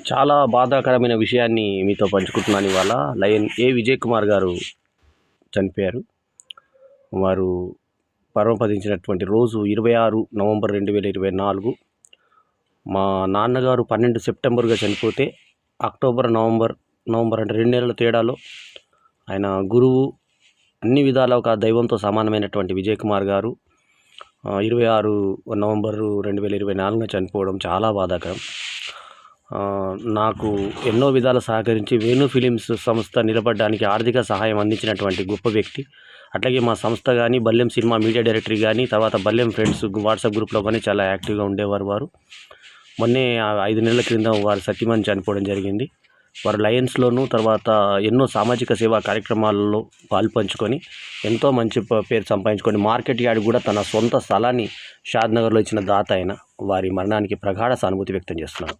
చాలా బాధాకరమైన విషయాన్ని మీతో పంచుకుంటున్నాను ఇవాళ. లయన్ విజయ్ కుమార్ గారు చనిపోయారు. వారు పరమపదించినటువంటి రోజు 26 నవంబర్ 2024. మా నాన్నగారు 12 సెప్టెంబర్గా చనిపోతే అక్టోబర్, నవంబర్ అంటే 2 నెలల తేడాలో ఆయన గురువు, అన్ని విధాల ఒక దైవంతో సమానమైనటువంటి విజయ్ కుమార్ గారు 26 నవంబర్ 2024 చనిపోవడం చాలా బాధాకరం. నాకు ఎన్నో విధాల సహకరించి వేణు ఫిలిమ్స్ సంస్థ నిలబడడానికి ఆర్థిక సహాయం అందించినటువంటి గొప్ప వ్యక్తి. అట్లాగే మా సంస్థ కానీ, బల్లెం సినిమా మీడియా డైరెక్టరీ కానీ, తర్వాత బల్లెం ఫ్రెండ్స్ వాట్సాప్ గ్రూప్లో కానీ చాలా యాక్టివ్గా ఉండేవారు. వారు మొన్నే 5 నెలల క్రిందం వారు సత్యమని చనిపోవడం జరిగింది. వారు లయన్స్లోనూ, తర్వాత ఎన్నో సామాజిక సేవా కార్యక్రమాలలో పాల్పంచుకొని ఎంతో మంచి పేరు సంపాదించుకొని మార్కెట్ యార్డ్ కూడా తన సొంత స్థలాన్ని షాద్నగర్లో ఇచ్చిన దాత అయిన వారి మరణానికి ప్రగాఢ సానుభూతి వ్యక్తం చేస్తున్నాను.